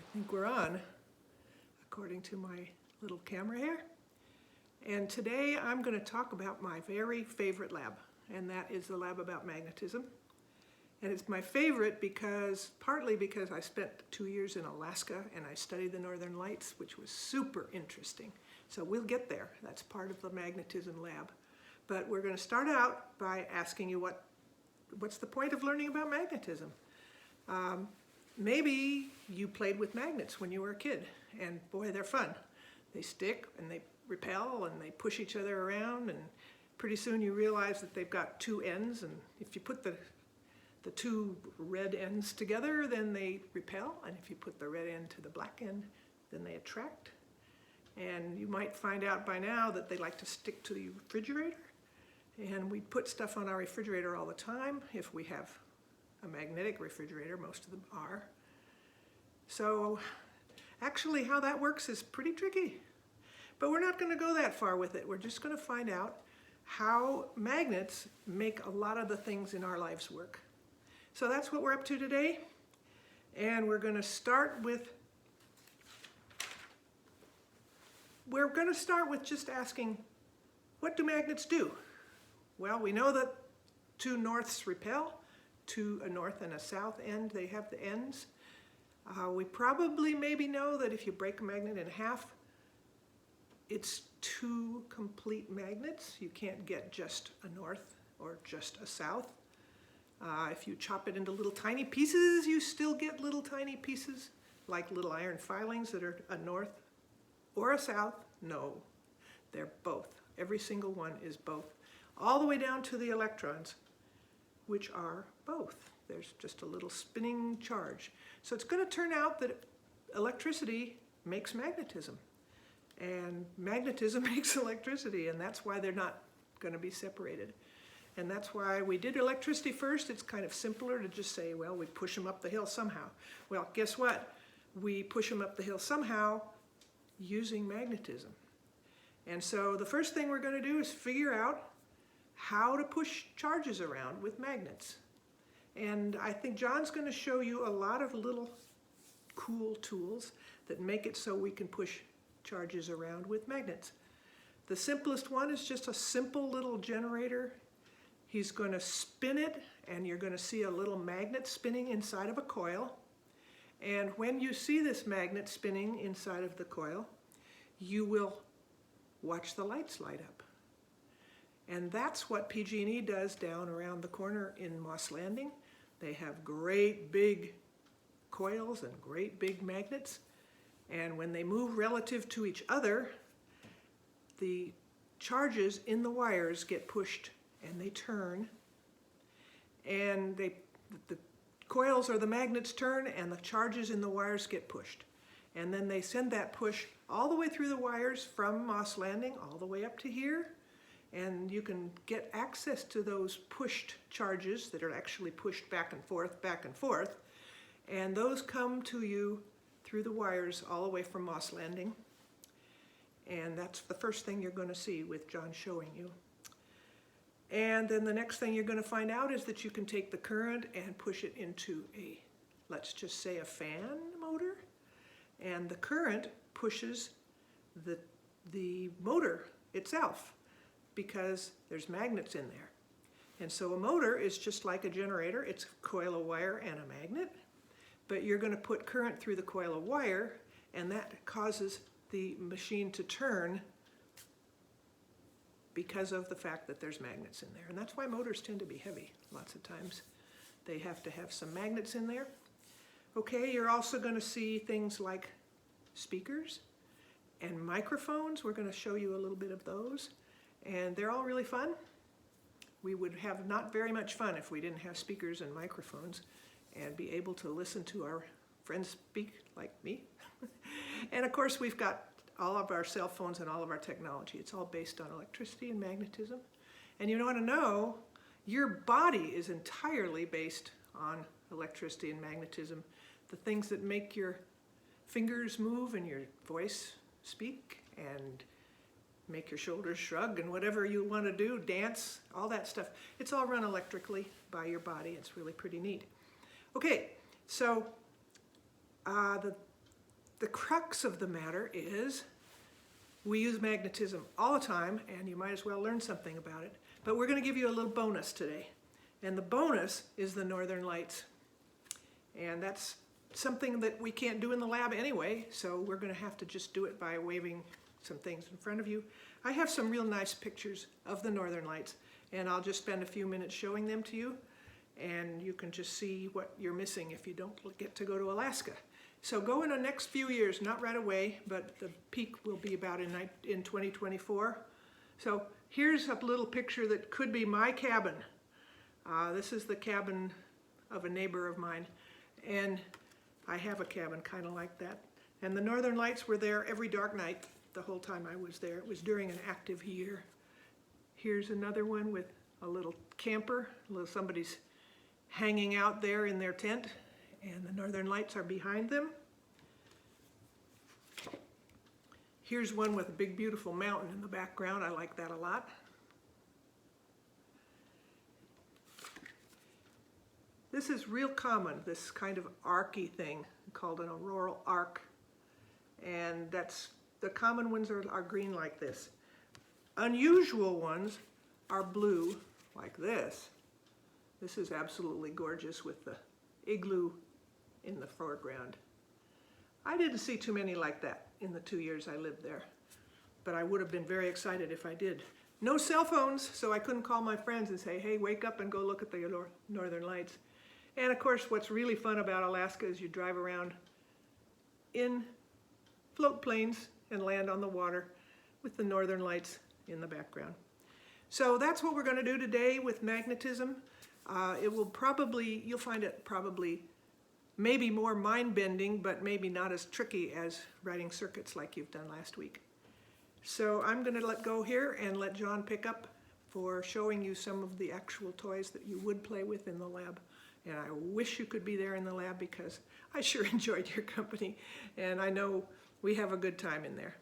I think we're on, according to my little camera here. And today I'm going to talk about my very favorite lab, and that is the lab about magnetism. And it's my favorite partly because I spent 2 years in Alaska and I studied the Northern Lights, which was super interesting. So we'll get there. That's part of the magnetism lab. But we're going to start out by asking you what's the point of learning about magnetism? Maybe you played with magnets when you were a kid, and boy, they're fun. They stick and they repel and they push each other around, and pretty soon you realize that they've got two ends, and if you put the two red ends together, then they repel, and if you put the red end to the black end, then they attract. And you might find out by now that they like to stick to the refrigerator, and we put stuff on our refrigerator all the time if we have a magnetic refrigerator. Most of them are. So actually how that works is pretty tricky, but we're not going to go that far with it. We're just going to find out how magnets make a lot of the things in our lives work. So that's what we're up to today, and we're going to start with just asking, what do magnets do? Well, we know that two norths repel. To a north and a south end, they have the ends. We probably maybe know that if you break a magnet in half, it's two complete magnets. You can't get just a north or just a south. If you chop it into little tiny pieces, you still get little tiny pieces, like little iron filings that are a north or a south. No, they're both. Every single one is both, all the way down to the electrons, which are both. There's just a little spinning charge. So it's going to turn out that electricity makes magnetism, and magnetism makes electricity, and that's why they're not going to be separated. And that's why we did electricity first. It's kind of simpler to just say, well, we push them up the hill somehow. Well, guess what? We push them up the hill somehow using magnetism. And so the first thing we're going to do is figure out how to push charges around with magnets. And I think John's going to show you a lot of little cool tools that make it so we can push charges around with magnets. The simplest one is just a simple little generator. He's going to spin it, and you're going to see a little magnet spinning inside of a coil. And when you see this magnet spinning inside of the coil, you will watch the lights light up. And that's what PG&E does down around the corner in Moss Landing. They have great big coils and great big magnets. And when they move relative to each other, the charges in the wires get pushed and they turn. And the coils or the magnets turn and the charges in the wires get pushed. And then they send that push all the way through the wires from Moss Landing all the way up to here. And you can get access to those pushed charges that are actually pushed back and forth, and those come to you through the wires all the way from Moss Landing. And that's the first thing you're going to see with John showing you. And then the next thing you're going to find out is that you can take the current and push it into let's just say a fan motor, and the current pushes the motor itself, because there's magnets in there. And so a motor is just like a generator. It's a coil of wire and a magnet, but you're going to put current through the coil of wire, and that causes the machine to turn because of the fact that there's magnets in there. And that's why motors tend to be heavy. Lots of times they have to have some magnets in there. Okay, you're also going to see things like speakers and microphones. We're going to show you a little bit of those. And they're all really fun. We would have not very much fun if we didn't have speakers and microphones and be able to listen to our friends speak like me. And of course, we've got all of our cell phones and all of our technology. It's all based on electricity and magnetism. And you want to know, your body is entirely based on electricity and magnetism. The things that make your fingers move and your voice speak and make your shoulders shrug and whatever you want to do, dance, all that stuff. It's all run electrically by your body. It's really pretty neat. Okay, so the crux of the matter is we use magnetism all the time, and you might as well learn something about it. But we're going to give you a little bonus today. And the bonus is the northern lights. And that's something that we can't do in the lab anyway, so we're going to have to just do it by waving some things in front of you. I have some real nice pictures of the northern lights, and I'll just spend a few minutes showing them to you, and you can just see what you're missing if you don't get to go to Alaska. So go in the next few years, not right away, but the peak will be about in 2024. So here's a little picture that could be my cabin. This is the cabin of a neighbor of mine, and I have a cabin kind of like that. And the northern lights were there every dark night the whole time I was there. It was during an active year. Here's another one with a little camper. Somebody's hanging out there in their tent, and the northern lights are behind them. Here's one with a big beautiful mountain in the background. I like that a lot. This is real common, this kind of arcy thing called an auroral arc. And the common ones are green like this. Unusual ones are blue like this. This is absolutely gorgeous with the igloo in the foreground. I didn't see too many like that in the 2 years I lived there, but I would have been very excited if I did. No cell phones, so I couldn't call my friends and say, hey, wake up and go look at the northern lights. And of course, what's really fun about Alaska is you drive around in float planes and land on the water with the northern lights in the background. So that's what we're going to do today with magnetism. You'll find it probably maybe more mind-bending, but maybe not as tricky as writing circuits like you've done last week. So I'm going to let go here and let John pick up for showing you some of the actual toys that you would play with in the lab. And I wish you could be there in the lab because I sure enjoyed your company, and I know we have a good time in there.